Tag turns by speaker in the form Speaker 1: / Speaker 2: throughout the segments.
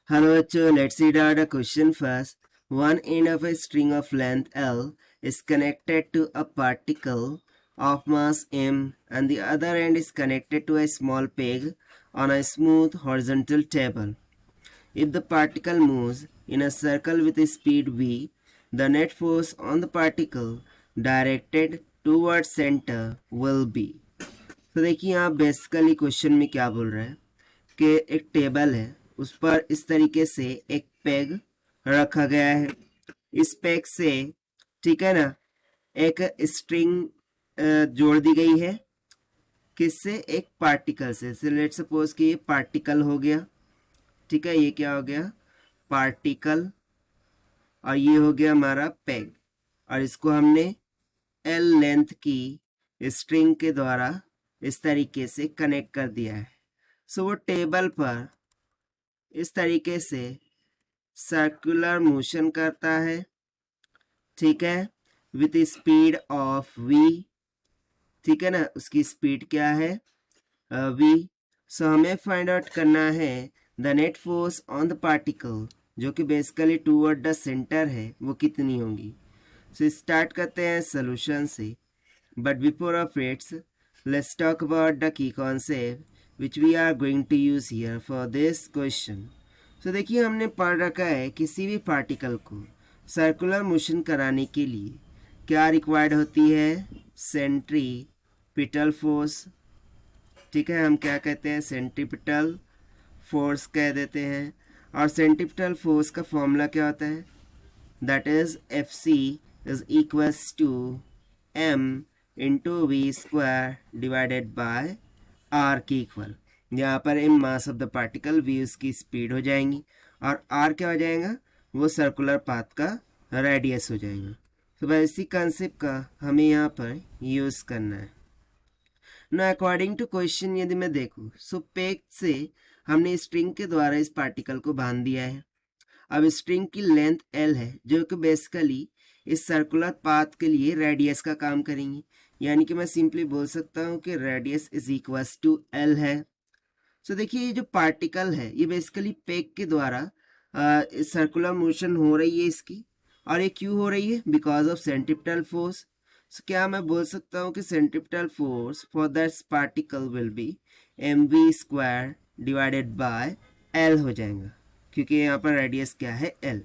Speaker 1: Hello, bachcho, let's read out the question first. One end of a string of length L is connected to a particle of mass m and the other end is connected to a small peg on a smooth horizontal table. If the particle moves in a circle with a speed v, the net force on the particle directed towards center will be. तो देखिए यहाँ basically question में क्या बोल रहा है कि एक टेबल है, उस पर इस तरीके से एक पेग रखा गया है। इस पेग से, ठीक है ना, एक स्ट्रिंग जोड़ दी गई है। किससे? एक पार्टिकल से लेट सपोज कि ये पार्टिकल हो गया, ठीक है, ये क्या हो गया? पार्टिकल। और ये हो गया हमारा पेग, और इसको हमने एल लेंथ की स्ट्रिंग के द्वारा इस तरीके से कनेक्ट कर दिया है। सो वो टेबल पर इस तरीके से सर्कुलर मोशन करता है, ठीक है, विथ स्पीड ऑफ v, ठीक है ना। उसकी स्पीड क्या है? v। सो हमें फाइंड आउट करना है the net force on the particle, जो कि बेसिकली टूवर्ड द सेंटर है, वो कितनी होंगी। सो स्टार्ट करते हैं सोल्यूशन से, but before of its let's talk about the key concept which we are going to use here for this question. तो देखिए, हमने पढ़ रखा है किसी भी पार्टिकल को सर्कुलर मोशन कराने के लिए क्या रिक्वायर्ड होती है? सेंट्रीपिटल फोर्स, ठीक है, हम क्या कहते हैं? सेंट्रीपिटल फोर्स कह देते हैं। और सेंट्रीपिटल फोर्स का फॉर्मूला क्या होता है? That is F C is equals to M into V square divided by R की इक्वल। यहाँ पर M mass of the particle, V उसकी स्पीड हो जाएंगी, और आर क्या हो जाएगा? वो सर्कुलर पाथ का रेडियस हो जाएगा। तो बस इसी कंसेप्ट का हमें यहाँ पर यूज़ करना है ना। अकॉर्डिंग टू क्वेश्चन यदि मैं देखूँ, सो पेग से हमने स्ट्रिंग के द्वारा इस पार्टिकल को बांध दिया है। अब स्ट्रिंग की लेंथ एल है, जो कि बेसिकली इस सर्कुलर पाथ के लिए रेडियस का काम करेंगी। यानी कि मैं सिंपली बोल सकता हूँ कि radius is equals to L है। सो देखिए, ये जो पार्टिकल है ये बेसिकली पेग के द्वारा सर्कुलर मोशन हो रही है इसकी, और ये क्यों हो रही है? Because of centripetal force. So क्या मैं बोल सकता हूँ कि centripetal force for that particle will be M V square divided by L हो जाएगा, क्योंकि यहाँ पर रेडियस क्या है? एल।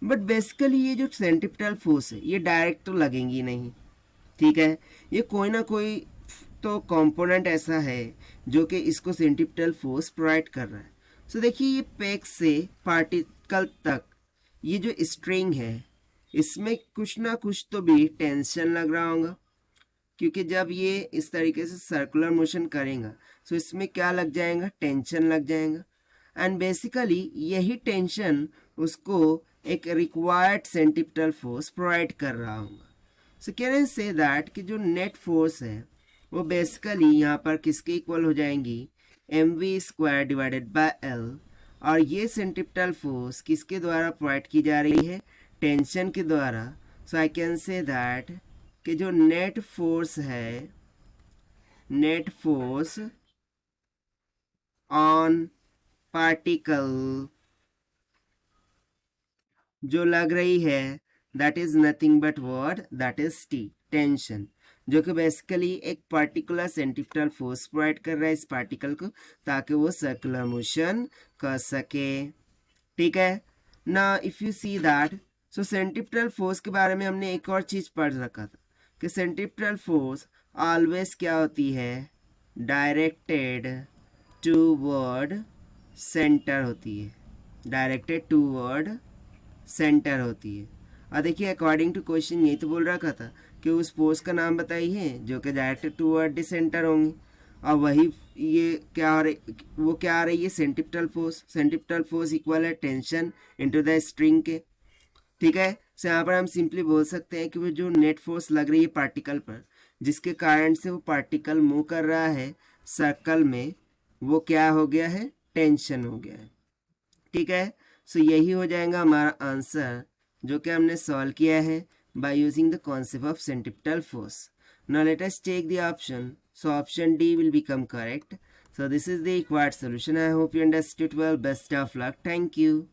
Speaker 1: बट बेसिकली ये जो सेंट्रीपिटल फोर्स है ये डायरेक्ट तो लगेंगी नहीं, ठीक है, ये कोई ना कोई तो कंपोनेंट ऐसा है जो कि इसको सेंट्रीपिटल फोर्स प्रोवाइड कर रहा है। सो देखिए, ये पेग से पार्टिकल तक ये जो स्ट्रिंग है इसमें कुछ ना कुछ तो भी टेंशन लग रहा होगा, क्योंकि जब ये इस तरीके से सर्कुलर मोशन करेगा तो इसमें क्या लग जाएगा? टेंशन लग जाएगा। एंड बेसिकली यही टेंशन उसको एक रिक्वायर्ड सेंट्रीपिटल फोर्स प्रोवाइड कर रहा होगा। सो कैन से दैट कि जो नेट फोर्स है वो बेसिकली यहाँ पर किसके इक्वल हो जाएंगी? M V square divided by L. और ये सेंट्रीपिटल फोर्स किसके द्वारा प्रोवाइड की जा रही है? टेंशन के द्वारा। सो आई कैन से दैट कि जो नेट फोर्स है, नेट फोर्स ऑन पार्टिकल जो लग रही है that is nothing but word, that is T, tension, जो कि बेसिकली एक पर्टिकुलर सेंट्रीपिटल फोर्स प्रोवाइड कर रहा है इस पार्टिकल को ताकि वो सर्कुलर मोशन कर सके, ठीक है ना। If you see that, so centripetal force के बारे में हमने एक और चीज पढ़ रखा था कि सेंट्रीपिटल फोर्स ऑलवेज क्या होती है? डायरेक्टेड टूवर्ड सेंटर होती है, डायरेक्टेड टूवर्ड सेंटर होती है। और देखिए, अकॉर्डिंग टू क्वेश्चन यही तो बोल रखा था कि उस फोर्स का नाम बताइए जो कि डायरेक्टेड टूवर्ड द सेंटर होंगी, और वही ये क्या हो रही, वो क्या आ रही है? Centripetal force. Centripetal force equal है टेंशन इनटू द स्ट्रिंग के, ठीक है। सो यहाँ पर हम सिंपली बोल सकते हैं कि वो जो नेट फोर्स लग रही है पार्टिकल पर, जिसके कारण से वो पार्टिकल मूव कर रहा है सर्कल में, वो क्या हो गया है? टेंशन हो गया है, ठीक है। सो यही हो जाएगा हमारा आंसर जो कि हमने सॉल्व किया है by using the concept of centripetal force. Now let us take the option. So option D will become correct. So this is the required solution. I hope you understood well. Best of luck. Thank you.